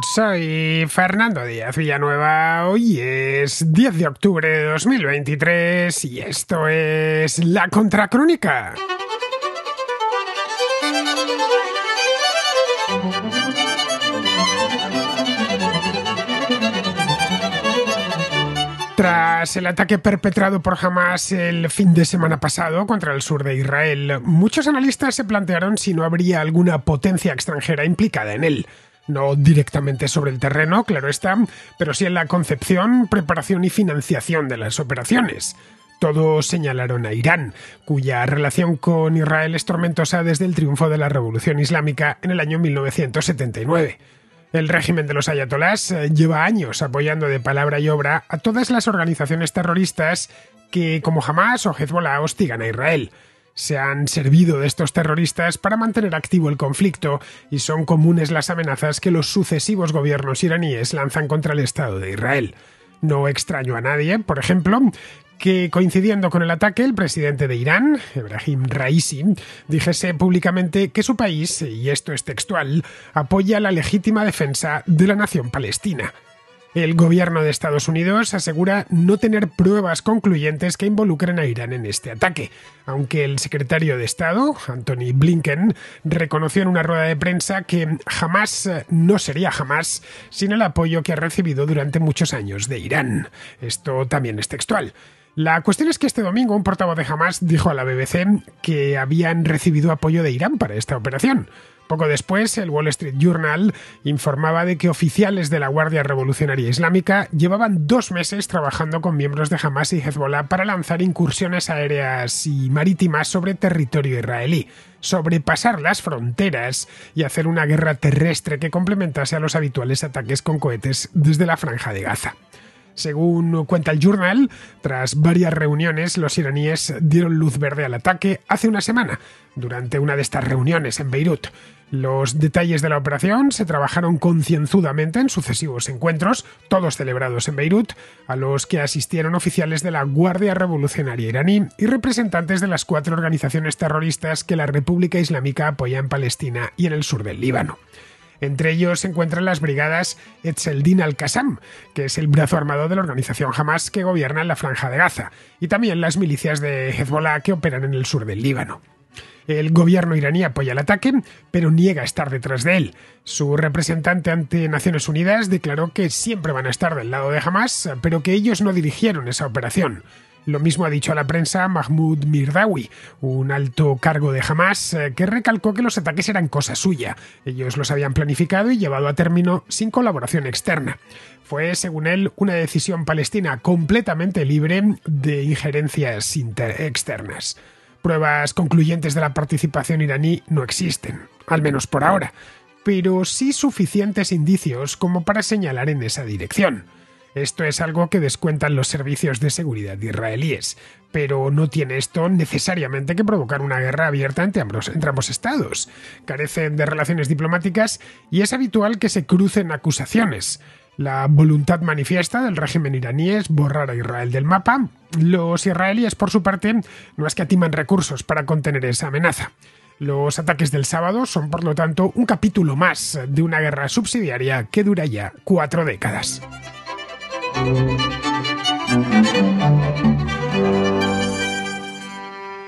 Soy Fernando Díaz Villanueva, hoy es 10 de octubre de 2023 y esto es La Contracrónica. Tras el ataque perpetrado por Hamás el fin de semana pasado contra el sur de Israel, muchos analistas se plantearon si no habría alguna potencia extranjera implicada en él. No directamente sobre el terreno, claro está, pero sí en la concepción, preparación y financiación de las operaciones. Todos señalaron a Irán, cuya relación con Israel es tormentosa desde el triunfo de la Revolución Islámica en el año 1979. El régimen de los ayatolás lleva años apoyando de palabra y obra a todas las organizaciones terroristas que, como Hamás o Hezbollah, hostigan a Israel. Se han servido de estos terroristas para mantener activo el conflicto y son comunes las amenazas que los sucesivos gobiernos iraníes lanzan contra el Estado de Israel. No extraño a nadie, por ejemplo, que coincidiendo con el ataque, el presidente de Irán, Ebrahim Raisi, dijese públicamente que su país, y esto es textual, apoya la legítima defensa de la nación palestina. El gobierno de Estados Unidos asegura no tener pruebas concluyentes que involucren a Irán en este ataque, aunque el secretario de Estado, Antony Blinken, reconoció en una rueda de prensa que jamás no sería jamás sin el apoyo que ha recibido durante muchos años de Irán. Esto también es textual. La cuestión es que este domingo un portavoz de Hamás dijo a la BBC que habían recibido apoyo de Irán para esta operación. Poco después, el Wall Street Journal informaba de que oficiales de la Guardia Revolucionaria Islámica llevaban 2 meses trabajando con miembros de Hamás y Hezbollah para lanzar incursiones aéreas y marítimas sobre territorio israelí, sobrepasar las fronteras y hacer una guerra terrestre que complementase a los habituales ataques con cohetes desde la Franja de Gaza. Según cuenta el Journal, tras varias reuniones, los iraníes dieron luz verde al ataque hace una semana, durante una de estas reuniones en Beirut. Los detalles de la operación se trabajaron concienzudamente en sucesivos encuentros, todos celebrados en Beirut, a los que asistieron oficiales de la Guardia Revolucionaria iraní y representantes de las 4 organizaciones terroristas que la República Islámica apoya en Palestina y en el sur del Líbano. Entre ellos se encuentran las brigadas Etzeldin al-Qassam, que es el brazo armado de la organización Hamás que gobierna en la Franja de Gaza, y también las milicias de Hezbollah que operan en el sur del Líbano. El gobierno iraní apoya el ataque, pero niega estar detrás de él. Su representante ante Naciones Unidas declaró que siempre van a estar del lado de Hamás, pero que ellos no dirigieron esa operación. Lo mismo ha dicho a la prensa Mahmoud Mirdawi, un alto cargo de Hamás, que recalcó que los ataques eran cosa suya. Ellos los habían planificado y llevado a término sin colaboración externa. Fue, según él, una decisión palestina completamente libre de injerencias externas. Pruebas concluyentes de la participación iraní no existen, al menos por ahora, pero sí suficientes indicios como para señalar en esa dirección. Esto es algo que descuentan los servicios de seguridad israelíes, pero no tiene esto necesariamente que provocar una guerra abierta entre ambos estados. Carecen de relaciones diplomáticas y es habitual que se crucen acusaciones. La voluntad manifiesta del régimen iraní es borrar a Israel del mapa. Los israelíes, por su parte, no escatiman recursos para contener esa amenaza. Los ataques del sábado son, por lo tanto, un capítulo más de una guerra subsidiaria que dura ya 4 décadas.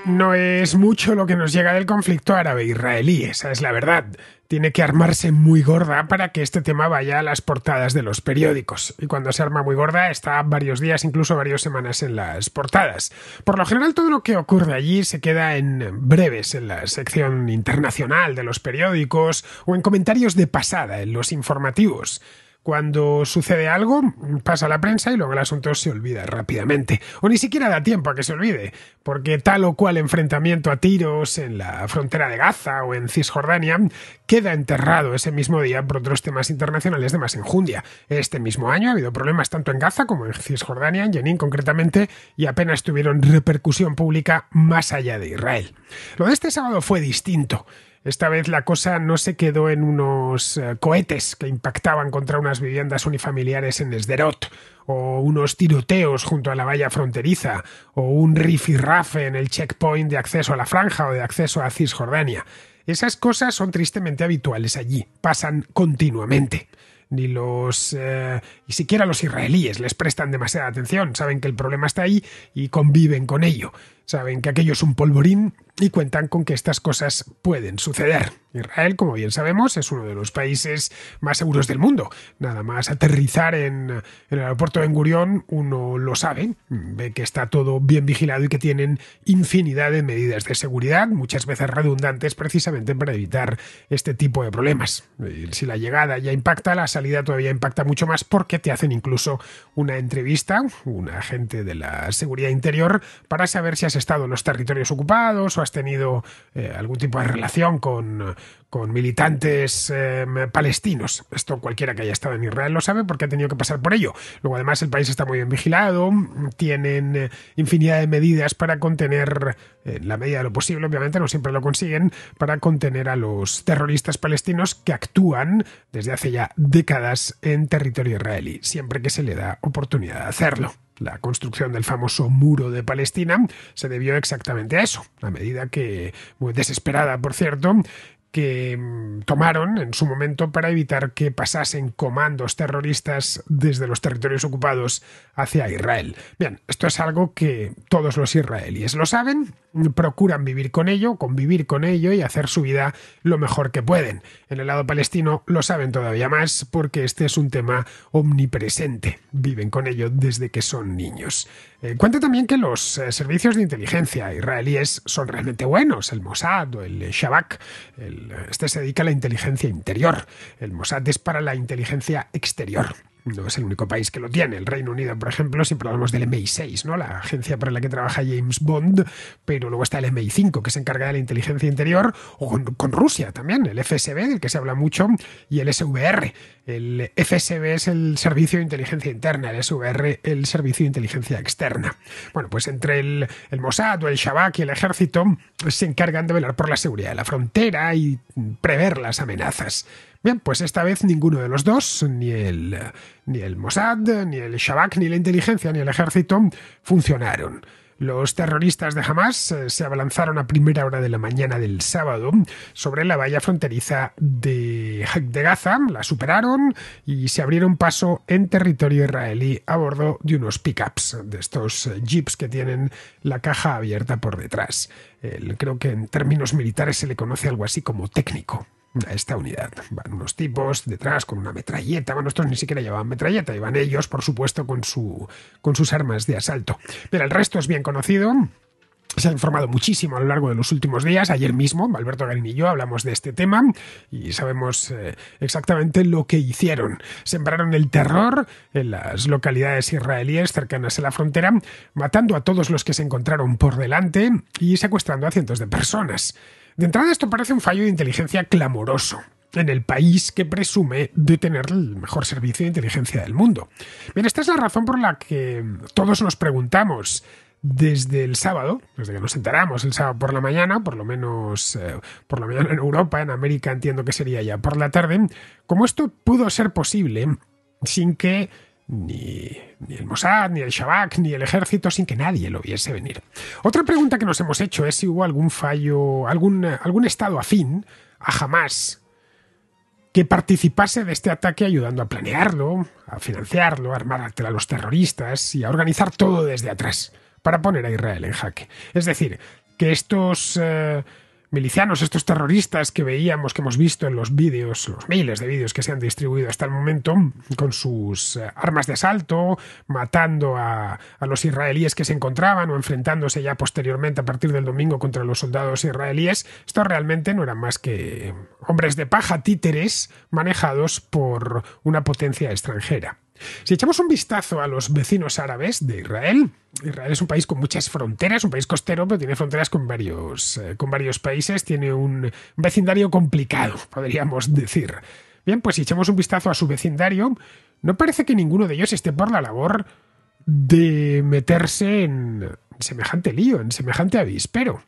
No es mucho lo que nos llega del conflicto árabe-israelí, esa es la verdad. Tiene que armarse muy gorda para que este tema vaya a las portadas de los periódicos. Y cuando se arma muy gorda está varios días, incluso varias semanas en las portadas. Por lo general todo lo que ocurre allí se queda en breves en la sección internacional de los periódicos o en comentarios de pasada en los informativos. Cuando sucede algo, pasa a la prensa y luego el asunto se olvida rápidamente. O ni siquiera da tiempo a que se olvide, porque tal o cual enfrentamiento a tiros en la frontera de Gaza o en Cisjordania queda enterrado ese mismo día por otros temas internacionales de más enjundia. Este mismo año ha habido problemas tanto en Gaza como en Cisjordania, en Jenin concretamente, y apenas tuvieron repercusión pública más allá de Israel. Lo de este sábado fue distinto. Esta vez la cosa no se quedó en unos cohetes que impactaban contra unas viviendas unifamiliares en Sderot, o unos tiroteos junto a la valla fronteriza, o un rifirrafe en el checkpoint de acceso a la franja o de acceso a Cisjordania. Esas cosas son tristemente habituales allí, pasan continuamente. ni siquiera los israelíes les prestan demasiada atención. Saben que el problema está ahí y conviven con ello. Saben que aquello es un polvorín y cuentan con que estas cosas pueden suceder. Israel, como bien sabemos, es uno de los países más seguros del mundo. Nada más aterrizar en el aeropuerto de Ben Gurión, uno lo sabe, ve que está todo bien vigilado y que tienen infinidad de medidas de seguridad, muchas veces redundantes, precisamente para evitar este tipo de problemas. Si la llegada ya impacta, la salida todavía impacta mucho más, porque te hacen incluso una entrevista, un agente de la seguridad interior, para saber si has estado en los territorios ocupados o has tenido algún tipo de relación con militantes palestinos. Esto cualquiera que haya estado en Israel lo sabe, porque ha tenido que pasar por ello. Luego, además, el país está muy bien vigilado, tienen infinidad de medidas para contener, en la medida de lo posible, obviamente no siempre lo consiguen, para contener a los terroristas palestinos que actúan desde hace ya décadas en territorio israelí, siempre que se le da oportunidad de hacerlo. La construcción del famoso muro de Palestina se debió exactamente a eso, a medida que, muy desesperada por cierto, que tomaron en su momento para evitar que pasasen comandos terroristas desde los territorios ocupados hacia Israel. Bien, esto es algo que todos los israelíes lo saben, procuran vivir con ello, convivir con ello y hacer su vida lo mejor que pueden. En el lado palestino lo saben todavía más, porque este es un tema omnipresente. Viven con ello desde que son niños. Cuenta también que los servicios de inteligencia israelíes son realmente buenos. El Mossad o el Shabak, este se dedica a la inteligencia interior. El Mossad es para la inteligencia exterior. No es el único país que lo tiene. El Reino Unido, por ejemplo, siempre hablamos del MI6, ¿no? La agencia para la que trabaja James Bond, pero luego está el MI5, que se encarga de la inteligencia interior, o con Rusia también, el FSB, del que se habla mucho, y el SVR. El FSB es el Servicio de Inteligencia Interna, el SVR el Servicio de Inteligencia Externa. Bueno, pues entre el Mossad o el Shabak y el Ejército se encargan de velar por la seguridad de la frontera y prever las amenazas. Bien, pues esta vez ninguno de los dos, ni el Mossad, ni el Shabak, ni la inteligencia, ni el ejército, funcionaron. Los terroristas de Hamas se abalanzaron a primera hora de la mañana del sábado sobre la valla fronteriza de Gaza, la superaron y se abrieron paso en territorio israelí a bordo de unos pickups, de estos jeeps que tienen la caja abierta por detrás. Creo que en términos militares se le conoce algo así como técnico a esta unidad. Van unos tipos detrás con una metralleta. Bueno, estos ni siquiera llevaban metralleta, iban ellos, por supuesto, con sus armas de asalto. Pero el resto es bien conocido. Se ha informado muchísimo a lo largo de los últimos días. Ayer mismo, Alberto Garín y yo hablamos de este tema y sabemos exactamente lo que hicieron. Sembraron el terror en las localidades israelíes cercanas a la frontera, matando a todos los que se encontraron por delante y secuestrando a cientos de personas. De entrada, esto parece un fallo de inteligencia clamoroso en el país que presume de tener el mejor servicio de inteligencia del mundo. Bien, esta es la razón por la que todos nos preguntamos desde el sábado, desde que nos enteramos el sábado por la mañana, por lo menos por la mañana en Europa, en América entiendo que sería ya por la tarde, cómo esto pudo ser posible sin que ni el Mossad, ni el Shabak, ni el ejército, sin que nadie lo viese venir. Otra pregunta que nos hemos hecho es si hubo algún fallo, algún estado afín a Hamas que participase de este ataque, ayudando a planearlo, a financiarlo, a armar a los terroristas y a organizar todo desde atrás para poner a Israel en jaque. Es decir, que estos milicianos, estos terroristas que veíamos, que hemos visto en los vídeos, los miles de vídeos que se han distribuido hasta el momento, con sus armas de asalto, matando a los israelíes que se encontraban o enfrentándose ya posteriormente a partir del domingo contra los soldados israelíes, esto realmente no eran más que hombres de paja, títeres manejados por una potencia extranjera. Si echamos un vistazo a los vecinos árabes de Israel, Israel es un país con muchas fronteras, un país costero, pero tiene fronteras con varios países, tiene un vecindario complicado, podríamos decir. Bien, pues si echamos un vistazo a su vecindario, no parece que ninguno de ellos esté por la labor de meterse en semejante lío, en semejante avispero.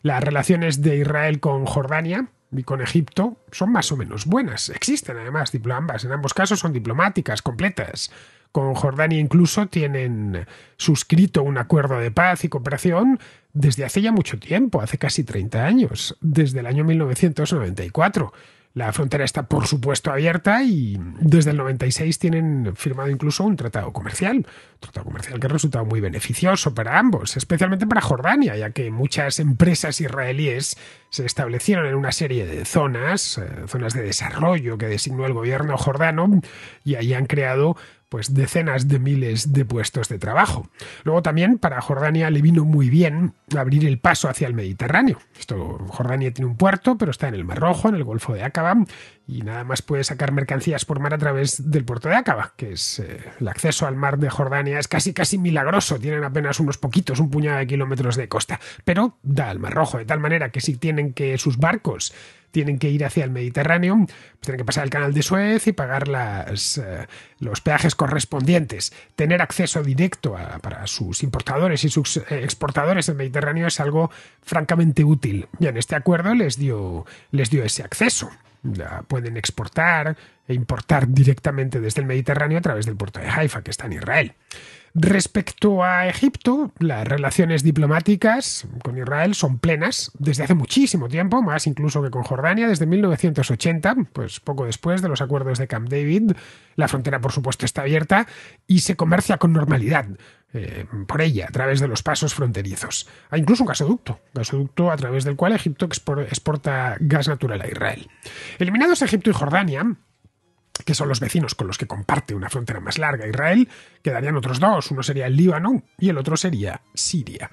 Las relaciones de Israel con Jordania y con Egipto son más o menos buenas. Existen además ambas. En ambos casos son diplomáticas, completas. Con Jordania incluso tienen suscrito un acuerdo de paz y cooperación desde hace ya mucho tiempo, hace casi 30 años, desde el año 1994. La frontera está, por supuesto, abierta y desde el 96 tienen firmado incluso un tratado comercial que ha resultado muy beneficioso para ambos, especialmente para Jordania, ya que muchas empresas israelíes se establecieron en una serie de zonas de desarrollo que designó el gobierno jordano, y ahí han creado pues decenas de miles de puestos de trabajo. Luego también para Jordania le vino muy bien abrir el paso hacia el Mediterráneo. Jordania tiene un puerto, pero está en el Mar Rojo, en el Golfo de Aqaba, y nada más puede sacar mercancías por mar a través del puerto de Aqaba, que es el acceso al mar de Jordania es casi milagroso. Tienen apenas un puñado de kilómetros de costa, pero da al Mar Rojo, de tal manera que si sus barcos tienen que ir hacia el Mediterráneo, pues tienen que pasar el canal de Suez y pagar los peajes correspondientes. Tener acceso directo para sus importadores y sus exportadores del Mediterráneo es algo francamente útil. Y en este acuerdo les dio ese acceso. Pueden exportar e importar directamente desde el Mediterráneo a través del puerto de Haifa, que está en Israel. Respecto a Egipto, las relaciones diplomáticas con Israel son plenas desde hace muchísimo tiempo, más incluso que con Jordania, desde 1980, pues poco después de los acuerdos de Camp David. La frontera, por supuesto, está abierta y se comercia con normalidad por ella, a través de los pasos fronterizos. Hay incluso un gasoducto a través del cual Egipto exporta gas natural a Israel. Eliminados Egipto y Jordania, que son los vecinos con los que comparte una frontera más larga Israel, quedarían otros dos. Uno sería el Líbano y el otro sería Siria.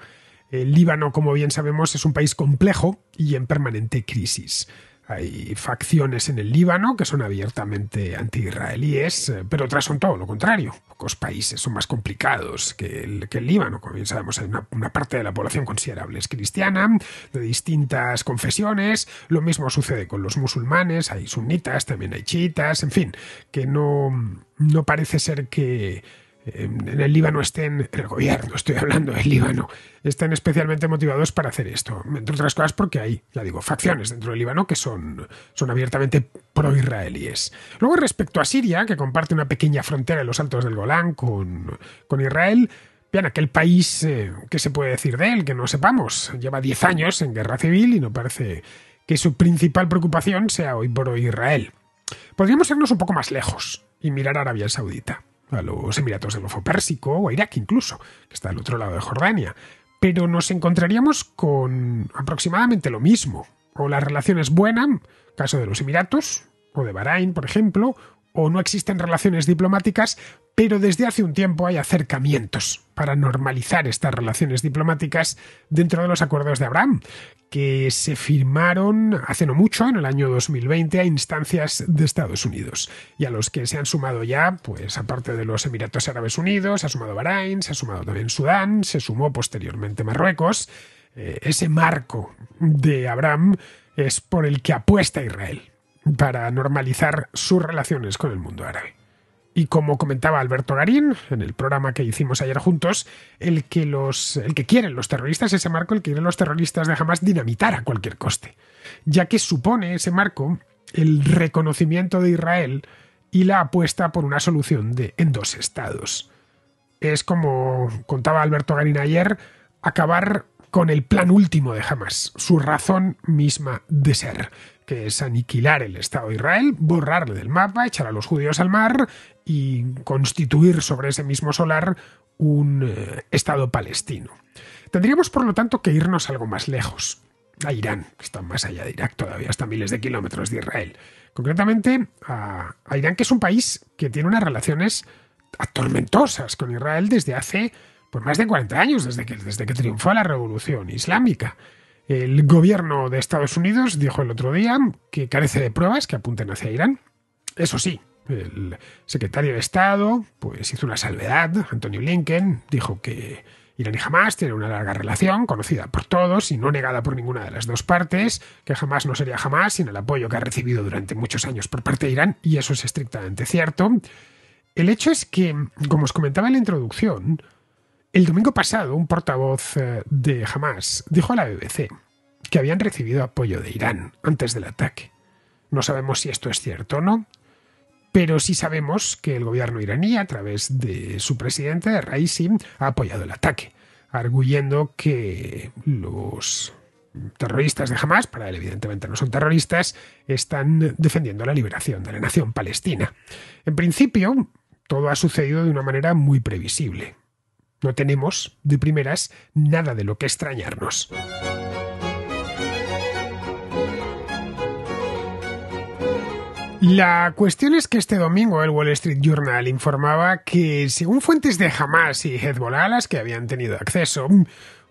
El Líbano, como bien sabemos, es un país complejo y en permanente crisis. Hay facciones en el Líbano que son abiertamente anti-israelíes, pero otras son todo lo contrario. Pocos países son más complicados que el Líbano. Como bien sabemos, hay una parte de la población considerable es cristiana, de distintas confesiones. Lo mismo sucede con los musulmanes, hay sunitas, también hay chiitas, en fin, que no parece ser que en el Líbano en el gobierno, estoy hablando del Líbano, estén especialmente motivados para hacer esto. Entre otras cosas porque hay, facciones dentro del Líbano que son abiertamente pro-israelíes. Luego, respecto a Siria, que comparte una pequeña frontera en los Altos del Golán con Israel, bien, aquel país, ¿qué se puede decir de él? Que no sepamos. Lleva 10 años en guerra civil y no parece que su principal preocupación sea hoy por hoy Israel. Podríamos irnos un poco más lejos y mirar a Arabia Saudita, a los Emiratos del Golfo Pérsico o a Irak incluso, que está al otro lado de Jordania. Pero nos encontraríamos con aproximadamente lo mismo. O la relación es buena, caso de los Emiratos, o de Bahrein, por ejemplo, o no existen relaciones diplomáticas, pero desde hace un tiempo hay acercamientos para normalizar estas relaciones diplomáticas dentro de los acuerdos de Abraham, que se firmaron hace no mucho, en el año 2020, a instancias de Estados Unidos, y a los que se han sumado ya, pues aparte de los Emiratos Árabes Unidos, se ha sumado Bahrein, se ha sumado también Sudán, se sumó posteriormente Marruecos. Ese marco de Abraham es por el que apuesta Israel para normalizar sus relaciones con el mundo árabe. Y como comentaba Alberto Garín en el programa que hicimos ayer juntos, el que quieren los terroristas, ese marco, el que quieren los terroristas de Hamás dinamitar a cualquier coste, ya que supone ese marco el reconocimiento de Israel y la apuesta por una solución en dos estados. Es, como contaba Alberto Garín ayer, acabar con el plan último de Hamás, su razón misma de ser, que es aniquilar el Estado de Israel, borrarle del mapa, echar a los judíos al mar y constituir sobre ese mismo solar un Estado palestino. Tendríamos, por lo tanto, que irnos algo más lejos, a Irán, que está más allá de Irak todavía, hasta miles de kilómetros de Israel. Concretamente a Irán, que es un país que tiene unas relaciones tormentosas con Israel desde hace más de 40 años, desde que triunfó la Revolución Islámica. El gobierno de Estados Unidos dijo el otro día que carece de pruebas que apunten hacia Irán. Eso sí, el secretario de Estado pues hizo una salvedad. Anthony Blinken dijo que Irán y Hamás tienen una larga relación, conocida por todos y no negada por ninguna de las dos partes, que Hamás no sería Hamás sin el apoyo que ha recibido durante muchos años por parte de Irán, y eso es estrictamente cierto. El hecho es que, como os comentaba en la introducción, el domingo pasado, un portavoz de Hamás dijo a la BBC que habían recibido apoyo de Irán antes del ataque. No sabemos si esto es cierto o no, pero sí sabemos que el gobierno iraní, a través de su presidente, de Raisi, ha apoyado el ataque, arguyendo que los terroristas de Hamás, para él evidentemente no son terroristas, están defendiendo la liberación de la nación palestina. En principio, todo ha sucedido de una manera muy previsible. No tenemos, de primeras, nada de lo que extrañarnos. La cuestión es que este domingo el Wall Street Journal informaba que, según fuentes de Hamás y Hezbollah a las que habían tenido acceso,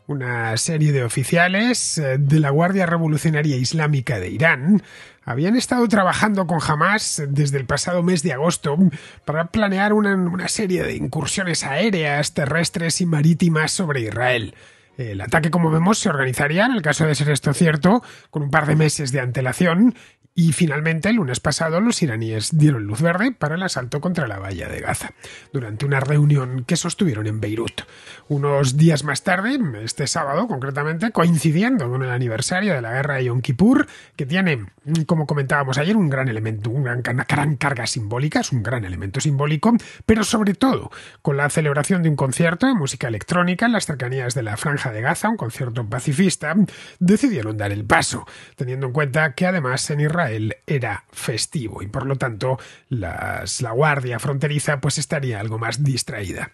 una serie de oficiales de la Guardia Revolucionaria Islámica de Irán habían estado trabajando con Hamás desde el pasado mes de agosto para planear una serie de incursiones aéreas, terrestres y marítimas sobre Israel. El ataque, como vemos, se organizaría, en el caso de ser esto cierto, con un par de meses de antelación. Y finalmente, el lunes pasado, los iraníes dieron luz verde para el asalto contra la valla de Gaza, durante una reunión que sostuvieron en Beirut. Unos días más tarde, este sábado concretamente, coincidiendo con el aniversario de la guerra de Yom Kippur, que tiene, como comentábamos ayer, un gran elemento, una gran carga simbólica, es un gran elemento simbólico, pero sobre todo con la celebración de un concierto de música electrónica en las cercanías de la Franja de Gaza, un concierto pacifista, decidieron dar el paso, teniendo en cuenta que además en Israel era festivo y por lo tanto la guardia fronteriza pues estaría algo más distraída.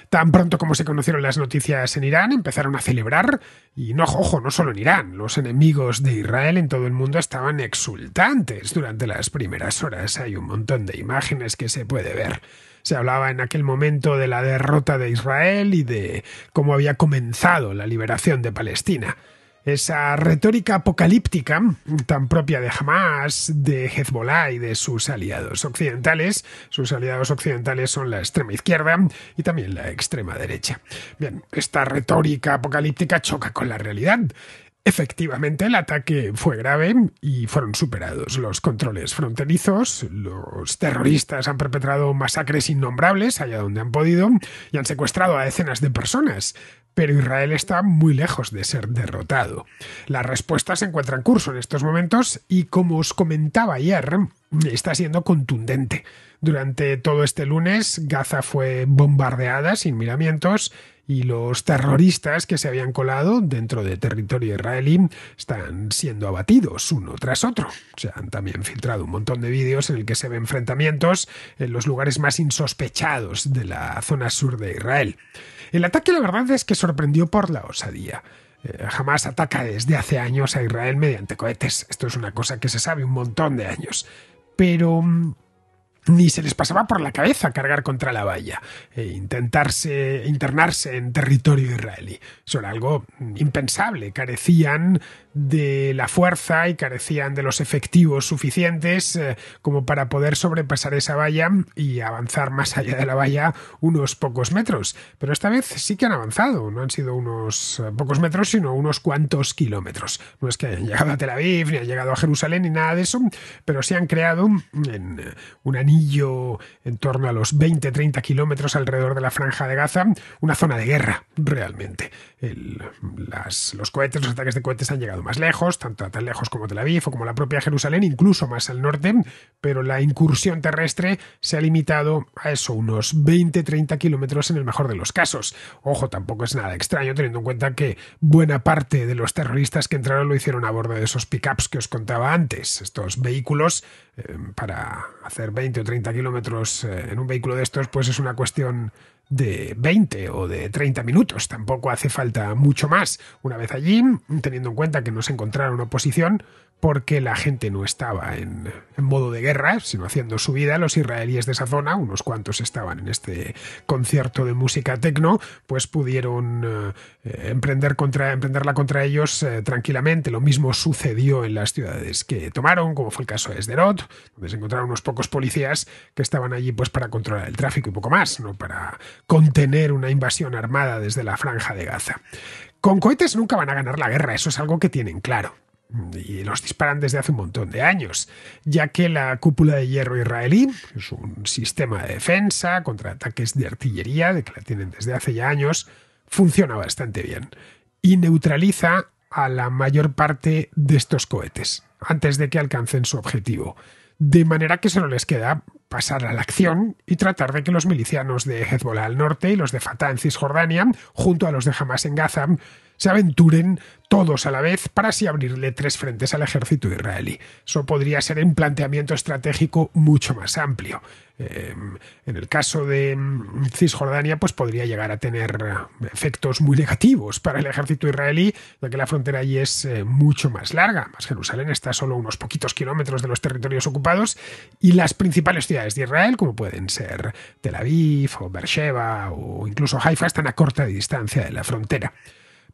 Tan pronto como se conocieron las noticias en Irán, empezaron a celebrar, y no solo en Irán, los enemigos de Israel en todo el mundo estaban exultantes durante las primeras horas. Hay un montón de imágenes que se puede ver. Se hablaba en aquel momento de la derrota de Israel y de cómo había comenzado la liberación de Palestina. Esa retórica apocalíptica tan propia de Hamás, de Hezbollah y de sus aliados occidentales. Sus aliados occidentales son la extrema izquierda y también la extrema derecha. Bien, esta retórica apocalíptica choca con la realidad. Efectivamente, el ataque fue grave y fueron superados los controles fronterizos. Los terroristas han perpetrado masacres innombrables allá donde han podido y han secuestrado a decenas de personas. Pero Israel está muy lejos de ser derrotado. La respuesta se encuentra en curso en estos momentos y, como os comentaba ayer, está siendo contundente. Durante todo este lunes, Gaza fue bombardeada sin miramientos y los terroristas que se habían colado dentro de territorio israelí están siendo abatidos uno tras otro. Se han también filtrado un montón de vídeos en el que se ven enfrentamientos en los lugares más insospechados de la zona sur de Israel. El ataque, la verdad, es que sorprendió por la osadía. Hamás ataca desde hace años a Israel mediante cohetes. Esto es una cosa que se sabe un montón de años. Pero ni se les pasaba por la cabeza cargar contra la valla e internarse en territorio israelí. Eso era algo impensable. Carecían de la fuerza y carecían de los efectivos suficientes como para poder sobrepasar esa valla y avanzar más allá de la valla unos pocos metros. Pero esta vez sí que han avanzado. No han sido unos pocos metros, sino unos cuantos kilómetros. No es que hayan llegado a Tel Aviv, ni han llegado a Jerusalén, ni nada de eso, pero sí han creado un anillo en torno a los 20-30 kilómetros alrededor de la Franja de Gaza, una zona de guerra, realmente. Los cohetes, los ataques de cohetes han llegado más lejos, tanto tan lejos como Tel Aviv o como la propia Jerusalén, incluso más al norte, pero la incursión terrestre se ha limitado a eso, unos 20-30 kilómetros en el mejor de los casos. Ojo, tampoco es nada extraño teniendo en cuenta que buena parte de los terroristas que entraron lo hicieron a bordo de esos pickups que os contaba antes. Estos vehículos, para hacer 20 o 30 kilómetros en un vehículo de estos, pues es una cuestión de 20 o de 30 minutos. Tampoco hace falta mucho más. Una vez allí, teniendo en cuenta que no se encontraron oposición, porque la gente no estaba en modo de guerra, sino haciendo su vida, los israelíes de esa zona, unos cuantos estaban en este concierto de música tecno, pues pudieron emprenderla contra ellos tranquilamente. Lo mismo sucedió en las ciudades que tomaron, como fue el caso de Sderot, donde se encontraron unos pocos policías que estaban allí pues para controlar el tráfico y poco más, no para contener una invasión armada desde la Franja de Gaza. Con cohetes nunca van a ganar la guerra, eso es algo que tienen claro. Y los disparan desde hace un montón de años, ya que la cúpula de hierro israelí es un sistema de defensa contra ataques de artillería, de que la tienen desde hace ya años, funciona bastante bien y neutraliza a la mayor parte de estos cohetes antes de que alcancen su objetivo, de manera que solo les queda pasar a la acción y tratar de que los milicianos de Hezbollah al norte y los de Fatah en Cisjordania, junto a los de Hamás en Gaza, se aventuren todos a la vez para así abrirle 3 frentes al ejército israelí. Eso podría ser un planteamiento estratégico mucho más amplio. En el caso de Cisjordania, pues podría llegar a tener efectos muy negativos para el ejército israelí, ya que la frontera allí es mucho más larga. Más Jerusalén está a solo unos poquitos kilómetros de los territorios ocupados y las principales ciudades de Israel, como pueden ser Tel Aviv o Beersheba o incluso Haifa, están a corta distancia de la frontera.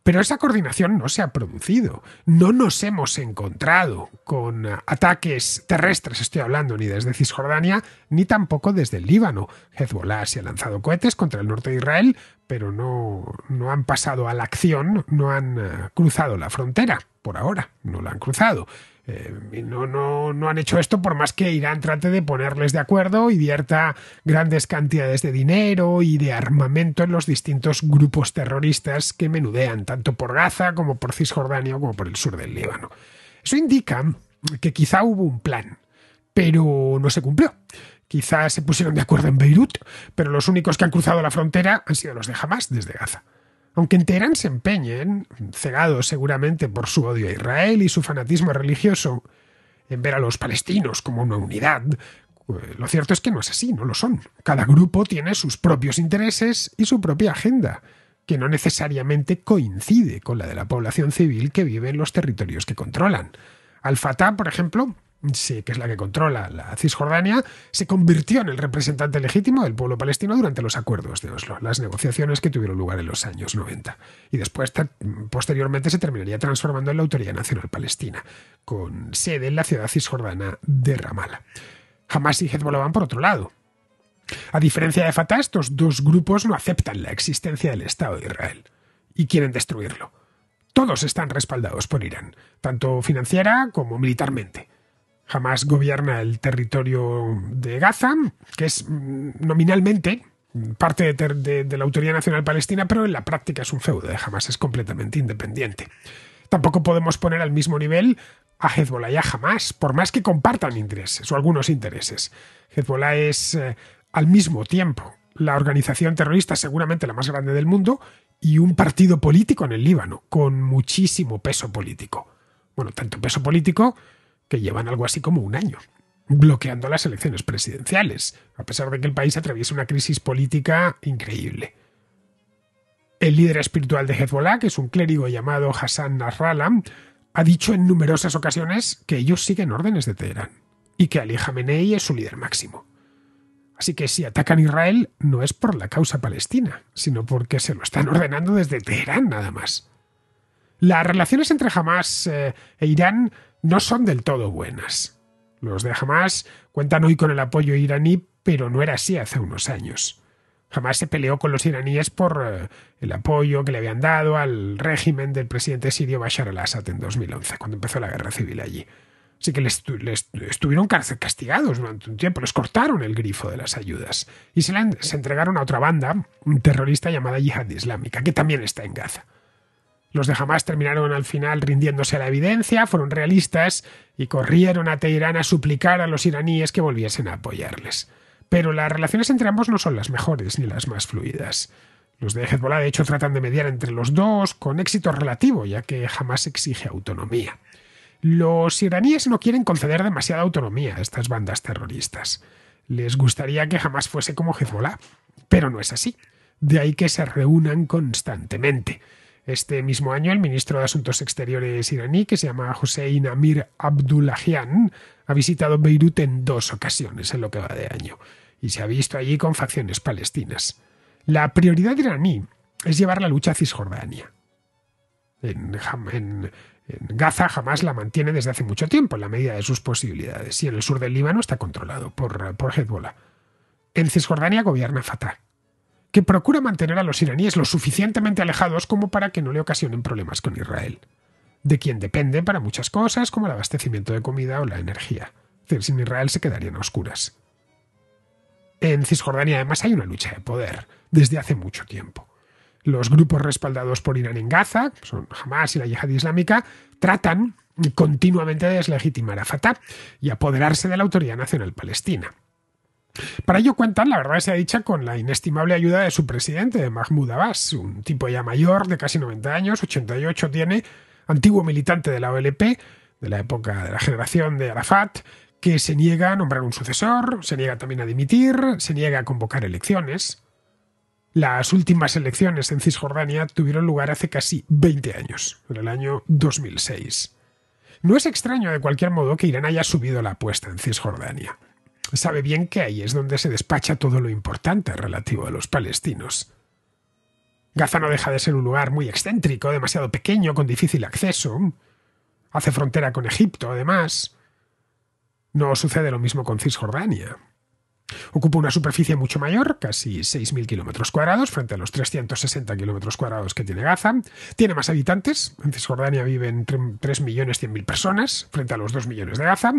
Pero esa coordinación no se ha producido. No nos hemos encontrado con ataques terrestres, estoy hablando, ni desde Cisjordania, ni tampoco desde el Líbano. Hezbollah se ha lanzado cohetes contra el norte de Israel, pero no han pasado a la acción, no han cruzado la frontera. Por ahora, no la han cruzado. No han hecho esto por más que Irán trate de ponerles de acuerdo y vierta grandes cantidades de dinero y de armamento en los distintos grupos terroristas que menudean tanto por Gaza como por Cisjordania como por el sur del Líbano. Eso indica que quizá hubo un plan, pero no se cumplió. Quizá se pusieron de acuerdo en Beirut, pero los únicos que han cruzado la frontera han sido los de Hamás desde Gaza. Aunque en Teherán se empeñen, cegados seguramente por su odio a Israel y su fanatismo religioso, en ver a los palestinos como una unidad, lo cierto es que no es así, no lo son. Cada grupo tiene sus propios intereses y su propia agenda, que no necesariamente coincide con la de la población civil que vive en los territorios que controlan. Al-Fatah, por ejemplo, sí, que es la que controla la Cisjordania, se convirtió en el representante legítimo del pueblo palestino durante los acuerdos de Oslo, las negociaciones que tuvieron lugar en los años 90. Y después, posteriormente, se terminaría transformando en la Autoridad Nacional Palestina, con sede en la ciudad cisjordana de Ramallah. Hamás y Hezbollah van por otro lado. A diferencia de Fatah, estos dos grupos no aceptan la existencia del Estado de Israel y quieren destruirlo. Todos están respaldados por Irán, tanto financiera como militarmente. Hamás gobierna el territorio de Gaza, que es nominalmente parte de la Autoridad Nacional Palestina, pero en la práctica es un feudo de Hamás, es completamente independiente. Tampoco podemos poner al mismo nivel a Hezbollah y a Hamás, por más que compartan intereses o algunos intereses. Hezbollah es al mismo tiempo la organización terrorista seguramente la más grande del mundo y un partido político en el Líbano, con muchísimo peso político. Bueno, tanto peso político que llevan algo así como un año bloqueando las elecciones presidenciales, a pesar de que el país atraviesa una crisis política increíble. El líder espiritual de Hezbollah, que es un clérigo llamado Hassan Nasrallah, ha dicho en numerosas ocasiones que ellos siguen órdenes de Teherán y que Ali Khamenei es su líder máximo. Así que si atacan Israel no es por la causa palestina, sino porque se lo están ordenando desde Teherán nada más. Las relaciones entre Hamás e Irán no son del todo buenas. Los de Hamás cuentan hoy con el apoyo iraní, pero no era así hace unos años. Hamás se peleó con los iraníes por el apoyo que le habían dado al régimen del presidente sirio Bashar al-Assad en 2011, cuando empezó la guerra civil allí. Así que les estuvieron castigados durante un tiempo, les cortaron el grifo de las ayudas y se entregaron a otra banda, un terrorista llamada Yihad Islámica, que también está en Gaza. Los de Hamás terminaron al final rindiéndose a la evidencia, fueron realistas y corrieron a Teherán a suplicar a los iraníes que volviesen a apoyarles. Pero las relaciones entre ambos no son las mejores ni las más fluidas. Los de Hezbollah, de hecho, tratan de mediar entre los dos con éxito relativo, ya que Hamás exige autonomía. Los iraníes no quieren conceder demasiada autonomía a estas bandas terroristas. Les gustaría que Hamás fuese como Hezbollah, pero no es así. De ahí que se reúnan constantemente. Este mismo año, el ministro de Asuntos Exteriores iraní, que se llama Hossein Amir Abdullahian, ha visitado Beirut en 2 ocasiones en lo que va de año y se ha visto allí con facciones palestinas. La prioridad iraní es llevar la lucha a Cisjordania. En Gaza Hamás la mantiene desde hace mucho tiempo, en la medida de sus posibilidades, y en el sur del Líbano está controlado por Hezbollah. En Cisjordania gobierna Fatah, que procura mantener a los iraníes lo suficientemente alejados como para que no le ocasionen problemas con Israel, de quien depende para muchas cosas como el abastecimiento de comida o la energía. Es decir, sin Israel se quedarían a oscuras. En Cisjordania además hay una lucha de poder desde hace mucho tiempo. Los grupos respaldados por Irán en Gaza, son Hamás y la Yihad Islámica, tratan continuamente de deslegitimar a Fatah y apoderarse de la Autoridad Nacional Palestina. Para ello cuentan, la verdad sea dicha, con la inestimable ayuda de su presidente, Mahmoud Abbas, un tipo ya mayor, de casi 90 años, 88 tiene, antiguo militante de la OLP, de la época de la generación de Arafat, que se niega a nombrar un sucesor, se niega también a dimitir, se niega a convocar elecciones. Las últimas elecciones en Cisjordania tuvieron lugar hace casi 20 años, en el año 2006. No es extraño, de cualquier modo, que Irán haya subido la apuesta en Cisjordania. Sabe bien que ahí es donde se despacha todo lo importante relativo a los palestinos. Gaza no deja de ser un lugar muy excéntrico, demasiado pequeño, con difícil acceso. Hace frontera con Egipto, además. No sucede lo mismo con Cisjordania. Ocupa una superficie mucho mayor, casi 6.000 kilómetros cuadrados, frente a los 360 kilómetros cuadrados que tiene Gaza. Tiene más habitantes. En Cisjordania viven 3.100.000 personas, frente a los 2 millones de Gaza.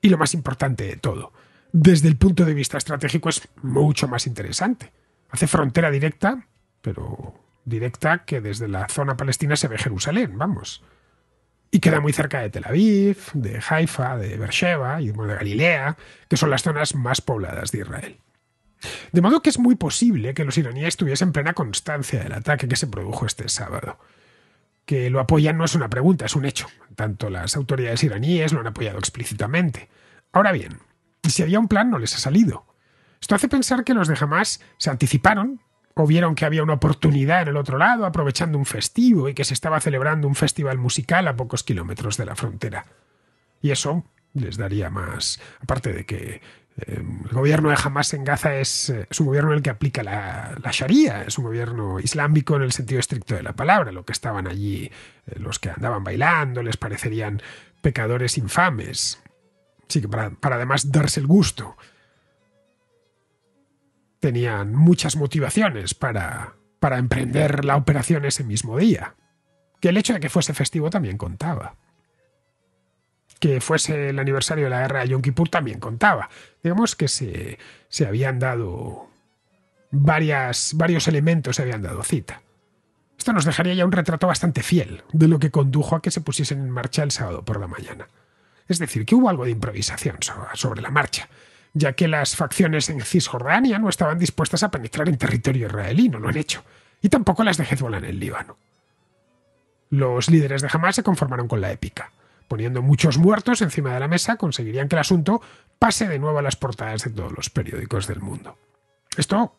Y lo más importante de todo, desde el punto de vista estratégico es mucho más interesante. Hace frontera directa, pero directa que desde la zona palestina se ve Jerusalén, vamos. Y queda muy cerca de Tel Aviv, de Haifa, de Beersheba y de Galilea, que son las zonas más pobladas de Israel. De modo que es muy posible que los iraníes tuviesen plena constancia del ataque que se produjo este sábado. Que lo apoyan no es una pregunta, es un hecho. Tanto las autoridades iraníes lo han apoyado explícitamente. Ahora bien, si había un plan, no les ha salido. Esto hace pensar que los de Hamás se anticiparon o vieron que había una oportunidad en el otro lado, aprovechando un festivo y que se estaba celebrando un festival musical a pocos kilómetros de la frontera. Y eso les daría más, aparte de que el gobierno de Hamás en Gaza es un gobierno en el que aplica la Sharia, es un gobierno islámico en el sentido estricto de la palabra. Lo que estaban allí, los que andaban bailando, les parecerían pecadores infames. Sí que para además darse el gusto. Tenían muchas motivaciones para emprender la operación ese mismo día. Que el hecho de que fuese festivo también contaba. Que fuese el aniversario de la guerra de Yom Kippur también contaba. Digamos que se habían dado varios elementos, se habían dado cita. Esto nos dejaría ya un retrato bastante fiel de lo que condujo a que se pusiesen en marcha el sábado por la mañana. Es decir, que hubo algo de improvisación sobre la marcha, ya que las facciones en Cisjordania no estaban dispuestas a penetrar en territorio israelí, no lo han hecho, y tampoco las de Hezbollah en el Líbano. Los líderes de Hamás se conformaron con la épica. Poniendo muchos muertos encima de la mesa, conseguirían que el asunto pase de nuevo a las portadas de todos los periódicos del mundo. Esto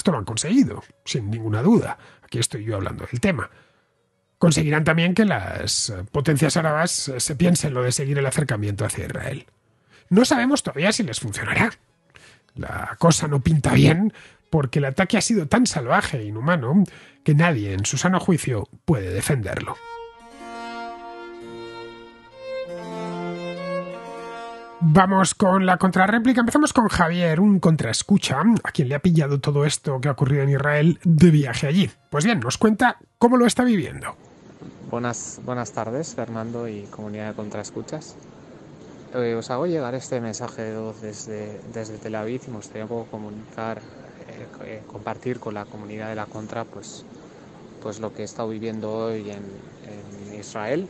lo han conseguido, sin ninguna duda. Aquí estoy yo hablando del tema. Conseguirán también que las potencias árabes se piensen lo de seguir el acercamiento hacia Israel. No sabemos todavía si les funcionará. La cosa no pinta bien porque el ataque ha sido tan salvaje e inhumano que nadie en su sano juicio puede defenderlo. Vamos con la contrarréplica. Empezamos con Javier, un contraescucha, a quien le ha pillado todo esto que ha ocurrido en Israel de viaje allí. Pues bien, nos cuenta cómo lo está viviendo. Buenas tardes, Fernando y comunidad de contraescuchas. Os hago llegar este mensaje de voz desde Tel Aviv y me gustaría un poco compartir con la comunidad de la contra pues lo que he estado viviendo hoy en Israel.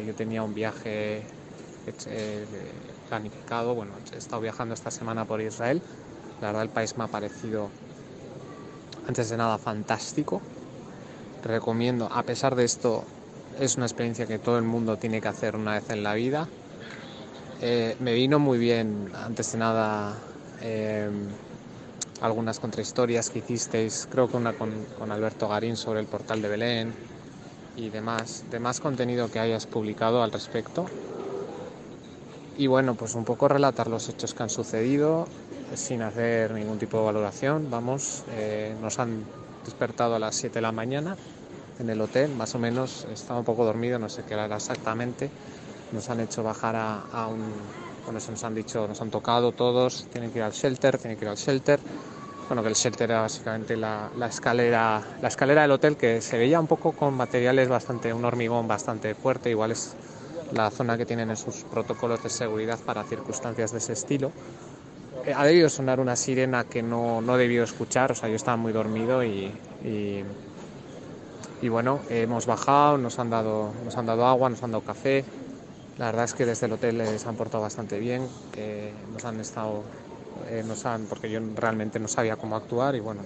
Yo tenía un viaje planificado, he estado viajando esta semana por Israel. La verdad el país me ha parecido, antes de nada, fantástico. Recomiendo, a pesar de esto, es una experiencia que todo el mundo tiene que hacer una vez en la vida. Me vino muy bien, antes de nada, algunas contrahistorias que hicisteis, creo que una con Alberto Garín sobre el portal de Belén y demás contenido que hayas publicado al respecto. Y pues un poco relatar los hechos que han sucedido sin hacer ningún tipo de valoración. Nos han despertado a las 7 de la mañana en el hotel, más o menos, estaba un poco dormido, no sé qué era exactamente. Nos han hecho bajar a un... nos han tocado todos, tienen que ir al shelter. Que el shelter era básicamente la escalera del hotel, que se veía un poco con materiales un hormigón bastante fuerte, igual es la zona que tienen en sus protocolos de seguridad para circunstancias de ese estilo. Ha debido sonar una sirena que no debió escuchar, yo estaba muy dormido y hemos bajado, nos han dado agua, nos han dado café. La verdad es que desde el hotel se han portado bastante bien, nos han estado porque yo realmente no sabía cómo actuar y bueno,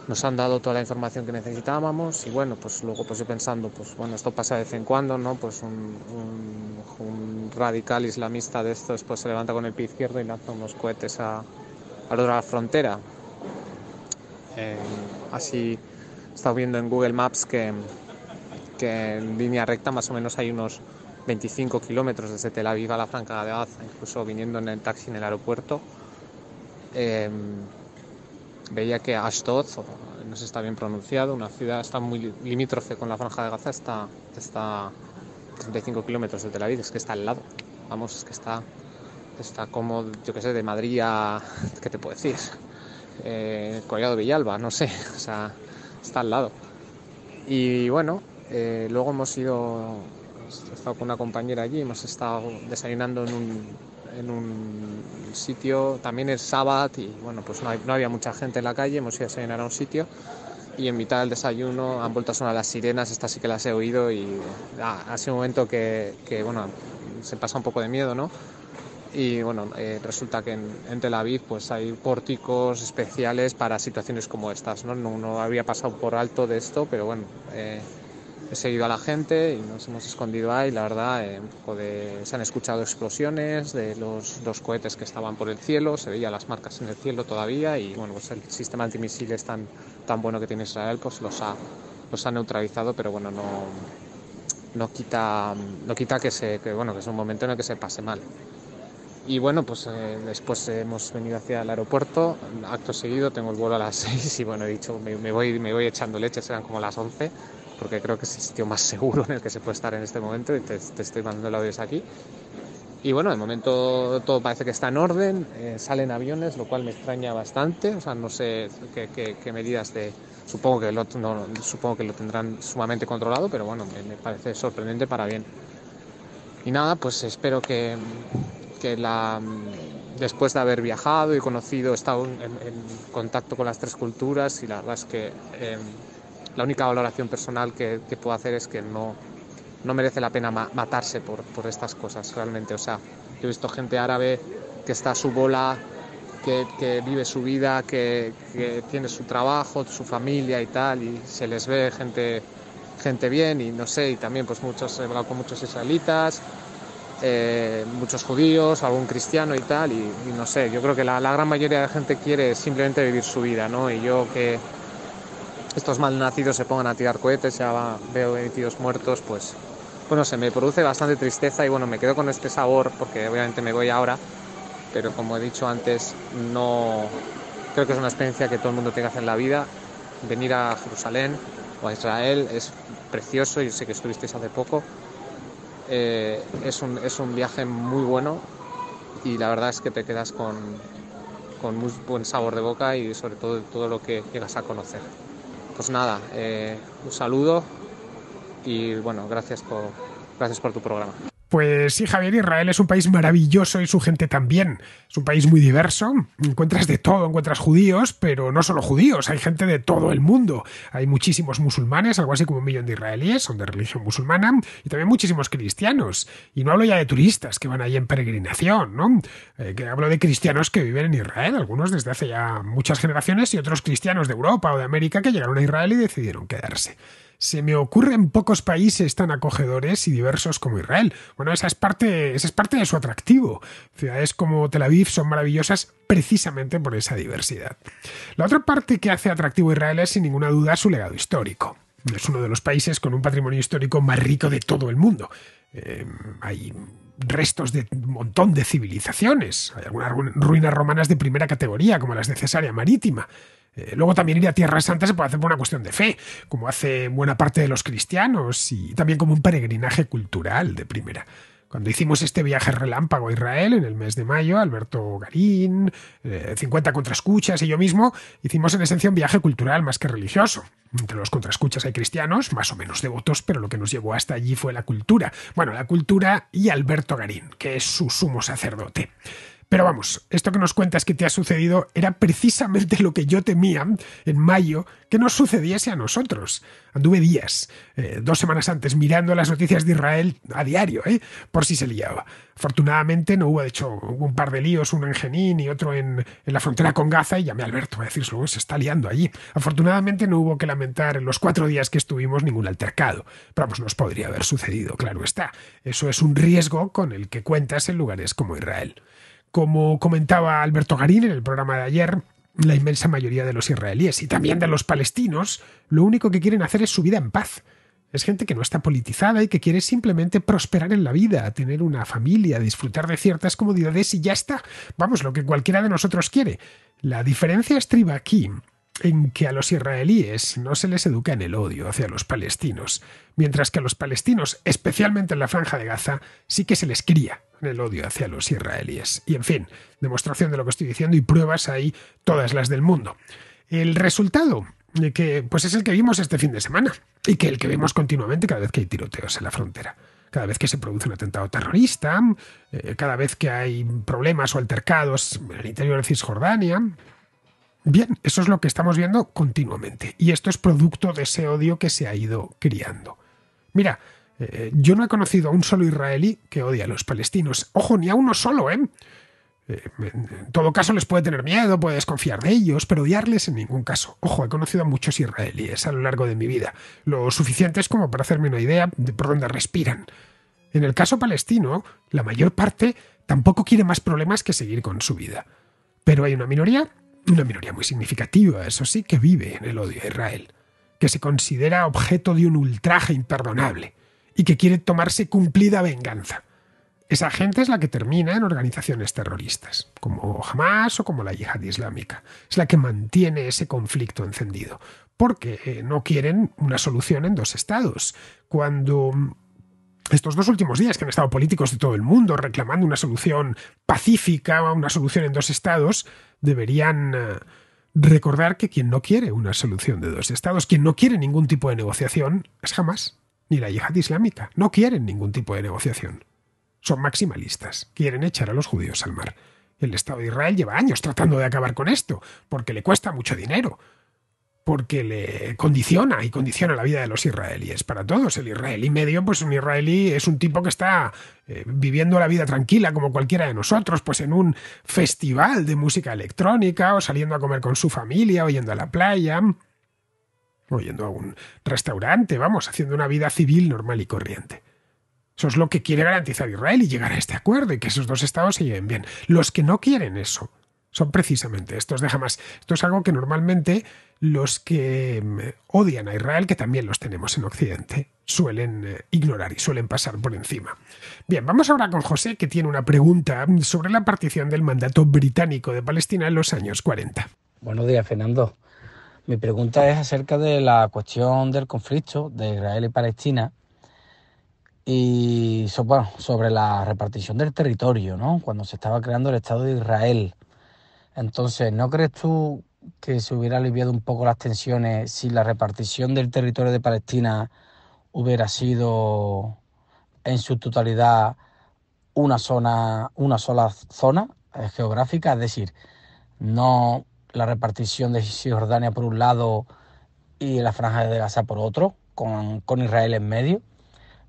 nos han dado toda la información que necesitábamos y bueno, pues luego pues yo pensando, pues bueno, esto pasa de vez en cuando, ¿no? Pues un radical islamista de estos pues se levanta con el pie izquierdo y lanza unos cohetes a la otra frontera. Así he estado viendo en Google Maps que en línea recta más o menos hay unos 25 kilómetros desde Tel Aviv a la Franja de Gaza, incluso viniendo en el taxi en el aeropuerto. Veía que Ashdod, no sé si está bien pronunciado, una ciudad está muy limítrofe con la Franja de Gaza, está 35 kilómetros de Tel Aviv, es que está al lado, vamos, es que está como, yo qué sé, de Madrid a, ¿qué te puedo decir? Collado Villalba, no sé, o sea, está al lado. Y bueno, luego he estado con una compañera allí, hemos estado desayunando en un sitio, también es sábado y bueno, pues no había mucha gente en la calle, hemos ido a desayunar a un sitio y en mitad del desayuno han vuelto a sonar las sirenas, estas sí que las he oído y ha sido un momento que bueno, se pasa un poco de miedo, ¿no? Y bueno, resulta que en Tel Aviv pues hay pórticos especiales para situaciones como estas, ¿no? No había pasado por alto de esto, pero bueno, he seguido a la gente y nos hemos escondido ahí, la verdad, se han escuchado explosiones de los cohetes que estaban por el cielo, se veían las marcas en el cielo todavía y bueno, pues el sistema antimisiles tan bueno que tiene Israel pues los ha neutralizado, pero bueno, no quita que bueno, que es un momento en el que se pase mal. Y bueno, pues después hemos venido hacia el aeropuerto, acto seguido, tengo el vuelo a las 6 y bueno, he dicho, me voy echando leche, serán como las 11, porque creo que es el sitio más seguro en el que se puede estar en este momento y te estoy mandando el audio desde aquí. Y bueno, de momento todo parece que está en orden, salen aviones, lo cual me extraña bastante, o sea, no sé qué medidas supongo que lo tendrán sumamente controlado, pero bueno, me parece sorprendente para bien. Y nada, pues espero que después de haber viajado y conocido, he estado en contacto con las tres culturas y la verdad es que la única valoración personal que puedo hacer es que no merece la pena matarse por estas cosas realmente. O sea, yo he visto gente árabe que está a su bola, que vive su vida, que tiene su trabajo, su familia y tal, y se les ve gente bien y no sé, y también pues he hablado con muchos israelitas, muchos judíos, algún cristiano y tal, y no sé, yo creo que la gran mayoría de gente quiere simplemente vivir su vida, ¿no? Y yo que estos malnacidos se pongan a tirar cohetes, veo 22 muertos, pues no sé, me produce bastante tristeza y bueno, me quedo con este sabor porque obviamente me voy ahora, pero como he dicho antes, no creo que es una experiencia que todo el mundo tiene que hacer en la vida. Venir a Jerusalén o a Israel es precioso, yo sé que estuvisteis hace poco. Es un viaje muy bueno y la verdad es que te quedas con muy buen sabor de boca y sobre todo lo que llegas a conocer. Pues nada, un saludo y bueno, gracias por tu programa. Pues sí, Javier, Israel es un país maravilloso y su gente también. Es un país muy diverso. Encuentras de todo, encuentras judíos, pero no solo judíos, hay gente de todo el mundo. Hay muchísimos musulmanes, algo así como 1 millón de israelíes, son de religión musulmana, y también muchísimos cristianos. Y no hablo ya de turistas que van ahí en peregrinación, ¿no? Que hablo de cristianos que viven en Israel, algunos desde hace ya muchas generaciones, y otros cristianos de Europa o de América que llegaron a Israel y decidieron quedarse. Se me ocurren pocos países tan acogedores y diversos como Israel. Bueno, esa es parte de su atractivo. Ciudades como Tel Aviv son maravillosas precisamente por esa diversidad. La otra parte que hace atractivo a Israel es sin ninguna duda su legado histórico. Es uno de los países con un patrimonio histórico más rico de todo el mundo. Hay restos de un montón de civilizaciones. Hay algunas ruinas romanas de primera categoría, como las de Cesarea Marítima. Luego también ir a Tierra Santa se puede hacer por una cuestión de fe, como hace buena parte de los cristianos, y también como un peregrinaje cultural de primera. Cuando hicimos este viaje relámpago a Israel en el mes de mayo, Alberto Garín, 50 contraescuchas y yo mismo, hicimos en esencia un viaje cultural más que religioso. Entre los contraescuchas hay cristianos, más o menos devotos, pero lo que nos llevó hasta allí fue la cultura. Bueno, la cultura y Alberto Garín, que es su sumo sacerdote. Pero vamos, esto que nos cuentas que te ha sucedido era precisamente lo que yo temía en mayo que nos sucediese a nosotros. Anduve días, 2 semanas antes, mirando las noticias de Israel a diario, por si se liaba. Afortunadamente no hubo, de hecho, hubo un par de líos, uno en Jenin y otro en la frontera con Gaza, y llamé a Alberto a decírselo, se está liando allí. Afortunadamente no hubo que lamentar en los 4 días que estuvimos ningún altercado. Pero vamos, nos podría haber sucedido, claro está. Eso es un riesgo con el que cuentas en lugares como Israel. Como comentaba Alberto Garín en el programa de ayer, la inmensa mayoría de los israelíes y también de los palestinos lo único que quieren hacer es su vida en paz. Es gente que no está politizada y que quiere simplemente prosperar en la vida, tener una familia, disfrutar de ciertas comodidades y ya está. Vamos, lo que cualquiera de nosotros quiere. La diferencia estriba aquí en que a los israelíes no se les educa en el odio hacia los palestinos, mientras que a los palestinos, especialmente en la Franja de Gaza, sí que se les cría en el odio hacia los israelíes. Y en fin, demostración de lo que estoy diciendo y pruebas hay todas las del mundo. El resultado que pues es el que vimos este fin de semana y que el que vemos continuamente cada vez que hay tiroteos en la frontera. Cada vez que se produce un atentado terrorista, cada vez que hay problemas o altercados en el interior de Cisjordania. Bien, eso es lo que estamos viendo continuamente. Y esto es producto de ese odio que se ha ido criando. Mira, yo no he conocido a un solo israelí que odie a los palestinos. Ojo, ni a uno solo, ¿eh? En todo caso les puede tener miedo, puede desconfiar de ellos, pero odiarles en ningún caso. Ojo, he conocido a muchos israelíes a lo largo de mi vida, lo suficientes como para hacerme una idea de por dónde respiran. En el caso palestino, la mayor parte tampoco quiere más problemas que seguir con su vida. Pero hay una minoría muy significativa, eso sí, que vive en el odio a Israel, que se considera objeto de un ultraje imperdonable y que quiere tomarse cumplida venganza. Esa gente es la que termina en organizaciones terroristas, como Hamas o como la Yihad Islámica. Es la que mantiene ese conflicto encendido, porque no quieren una solución en 2 estados. Cuando estos 2 últimos días que han estado políticos de todo el mundo reclamando una solución pacífica, una solución en 2 estados, deberían recordar que quien no quiere una solución de 2 estados, quien no quiere ningún tipo de negociación, es Hamas, ni la Yihad Islámica. No quieren ningún tipo de negociación. Son maximalistas, quieren echar a los judíos al mar. El Estado de Israel lleva años tratando de acabar con esto, porque le cuesta mucho dinero, porque le condiciona la vida de los israelíes. Para todos, el israelí medio, pues un israelí es un tipo que está viviendo la vida tranquila como cualquiera de nosotros, pues en un festival de música electrónica o saliendo a comer con su familia o yendo a la playa o yendo a un restaurante, vamos, haciendo una vida civil normal y corriente. Eso es lo que quiere garantizar Israel y llegar a este acuerdo y que esos 2 estados se lleven bien. Los que no quieren eso son precisamente estos de Hamas. Esto es algo que normalmente los que odian a Israel, que también los tenemos en Occidente, suelen ignorar y suelen pasar por encima. Bien, vamos ahora con José, que tiene una pregunta sobre la partición del mandato británico de Palestina en los años 40. Buenos días, Fernando. Mi pregunta es acerca de la cuestión del conflicto de Israel y Palestina y sobre la repartición del territorio, ¿no? Cuando se estaba creando el Estado de Israel. Entonces, ¿no crees tú que se hubiera aliviado un poco las tensiones si la repartición del territorio de Palestina hubiera sido en su totalidad una sola zona geográfica? Es decir, no la repartición de Cisjordania por un lado y la Franja de Gaza por otro, con Israel en medio.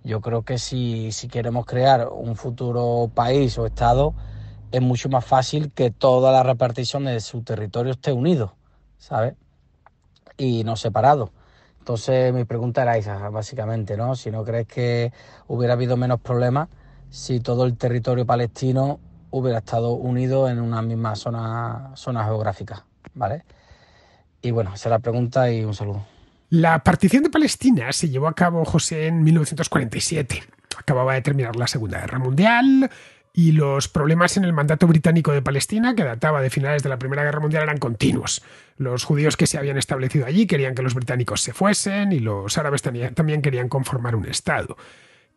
Yo creo que si queremos crear un futuro país o Estado, es mucho más fácil que toda la repartición de su territorio esté unido, ¿sabes? Y no separado. Entonces mi pregunta era esa, básicamente, ¿no? Si no crees que hubiera habido menos problemas si todo el territorio palestino hubiera estado unido en una misma zona geográfica, ¿vale? Y bueno, esa es la pregunta y un saludo. La partición de Palestina se llevó a cabo, José, en 1947. Acababa de terminar la Segunda Guerra Mundial y los problemas en el mandato británico de Palestina, que databa de finales de la Primera Guerra Mundial, eran continuos. Los judíos que se habían establecido allí querían que los británicos se fuesen y los árabes también querían conformar un Estado.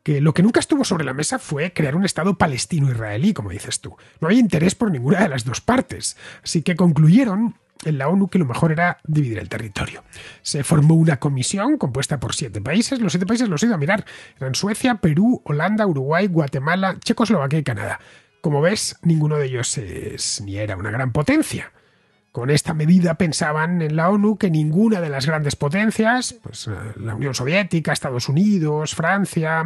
Que lo que nunca estuvo sobre la mesa fue crear un Estado palestino-israelí, como dices tú. No había interés por ninguna de las 2 partes. Así que concluyeron en la ONU que lo mejor era dividir el territorio. Se formó una comisión compuesta por 7 países. Los 7 países los he ido a mirar. Eran Suecia, Perú, Holanda, Uruguay, Guatemala, Checoslovaquia y Canadá. Como ves, ninguno de ellos es ni era una gran potencia. Con esta medida pensaban en la ONU que ninguna de las grandes potencias, pues la Unión Soviética, Estados Unidos, Francia,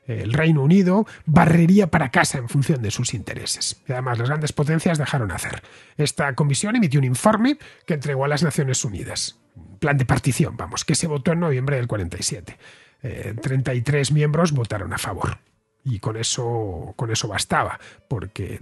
el Reino Unido, barrería para casa en función de sus intereses. Y además las grandes potencias dejaron hacer. Esta comisión emitió un informe que entregó a las Naciones Unidas. Un plan de partición, que se votó en noviembre del 47. 33 miembros votaron a favor. Y con eso bastaba, porque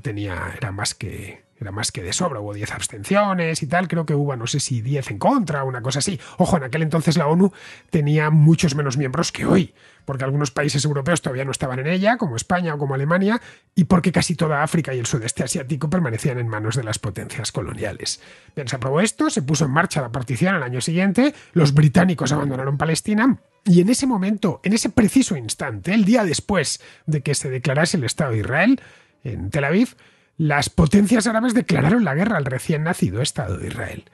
era más que de sobra. Hubo 10 abstenciones y tal, creo que hubo, no sé si 10 en contra, una cosa así. Ojo, en aquel entonces la ONU tenía muchos menos miembros que hoy, porque algunos países europeos todavía no estaban en ella, como España o como Alemania, y porque casi toda África y el sudeste asiático permanecían en manos de las potencias coloniales. Bien, se aprobó esto, se puso en marcha la partición al año siguiente, los británicos abandonaron Palestina, y en ese momento, en ese preciso instante, el día después de que se declarase el Estado de Israel, en Tel Aviv, las potencias árabes declararon la guerra al recién nacido Estado de Israel.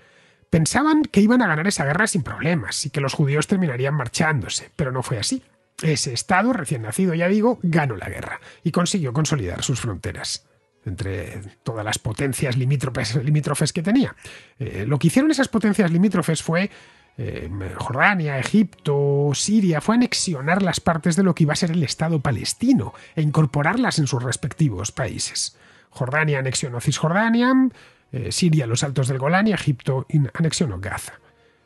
Pensaban que iban a ganar esa guerra sin problemas y que los judíos terminarían marchándose, pero no fue así. Ese Estado, recién nacido, ya digo, ganó la guerra y consiguió consolidar sus fronteras entre todas las potencias limítrofes que tenía. Lo que hicieron esas potencias limítrofes fue Jordania, Egipto, Siria, fue anexionar las partes de lo que iba a ser el Estado palestino e incorporarlas en sus respectivos países. Jordania anexionó Cisjordania, Siria los Altos del Golán y Egipto anexionó Gaza.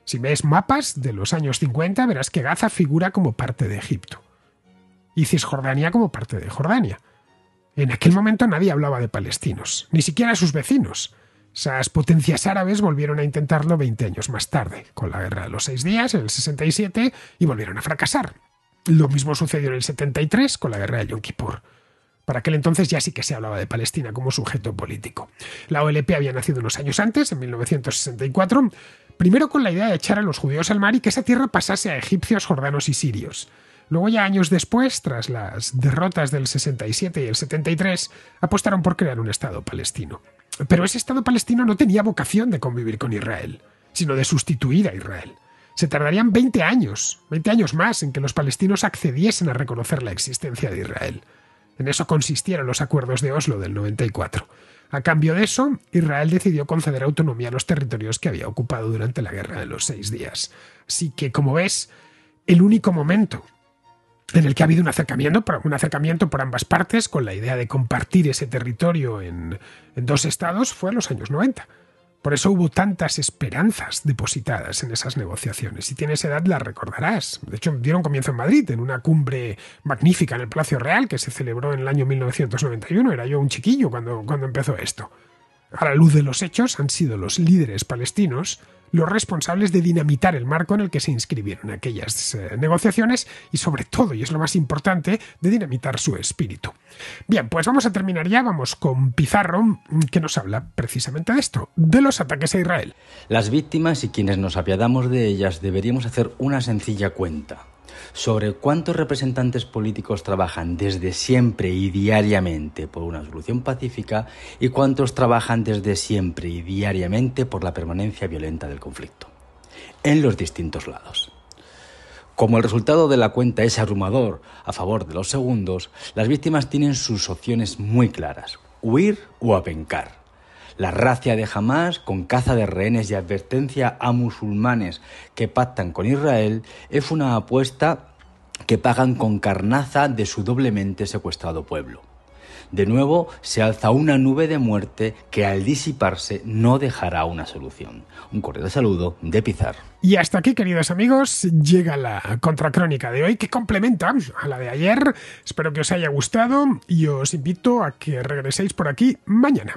Si ves mapas de los años 50 verás que Gaza figura como parte de Egipto y Cisjordania como parte de Jordania. En aquel momento nadie hablaba de palestinos, ni siquiera sus vecinos. Esas potencias árabes volvieron a intentarlo 20 años más tarde, con la Guerra de los 6 días, en el 67, y volvieron a fracasar. Lo mismo sucedió en el 73 con la Guerra de Yom Kippur. Para aquel entonces ya sí que se hablaba de Palestina como sujeto político. La OLP había nacido unos años antes, en 1964, primero con la idea de echar a los judíos al mar y que esa tierra pasase a egipcios, jordanos y sirios. Luego, ya años después, tras las derrotas del 67 y el 73, apostaron por crear un Estado palestino. Pero ese Estado palestino no tenía vocación de convivir con Israel, sino de sustituir a Israel. Se tardarían 20 años más en que los palestinos accediesen a reconocer la existencia de Israel. En eso consistieron los acuerdos de Oslo del 94. A cambio de eso, Israel decidió conceder autonomía a los territorios que había ocupado durante la Guerra de los 6 días. Así que, como ves, el único momento en el que ha habido un acercamiento por ambas partes con la idea de compartir ese territorio en dos estados fue en los años 90. Por eso hubo tantas esperanzas depositadas en esas negociaciones. Si tienes edad las recordarás. De hecho, dieron comienzo en Madrid, en una cumbre magnífica en el Palacio Real que se celebró en el año 1991. Era yo un chiquillo cuando empezó esto. A la luz de los hechos, han sido los líderes palestinos los responsables de dinamitar el marco en el que se inscribieron aquellas negociaciones y, sobre todo, y es lo más importante, de dinamitar su espíritu. Bien, pues vamos a terminar ya. Vamos con Pizarro, que nos habla precisamente de esto, de los ataques a Israel. Las víctimas y quienes nos apiadamos de ellas deberíamos hacer una sencilla cuenta sobre cuántos representantes políticos trabajan desde siempre y diariamente por una solución pacífica y cuántos trabajan desde siempre y diariamente por la permanencia violenta del conflicto, en los distintos lados. Como el resultado de la cuenta es abrumador a favor de los segundos, las víctimas tienen sus opciones muy claras: huir o apencar. La racia de Hamás, con caza de rehenes y advertencia a musulmanes que pactan con Israel, es una apuesta que pagan con carnaza de su doblemente secuestrado pueblo. De nuevo se alza una nube de muerte que al disiparse no dejará una solución. Un cordial saludo de Pizarro. Y hasta aquí, queridos amigos, llega la contracrónica de hoy, que complementa a la de ayer. Espero que os haya gustado y os invito a que regreséis por aquí mañana.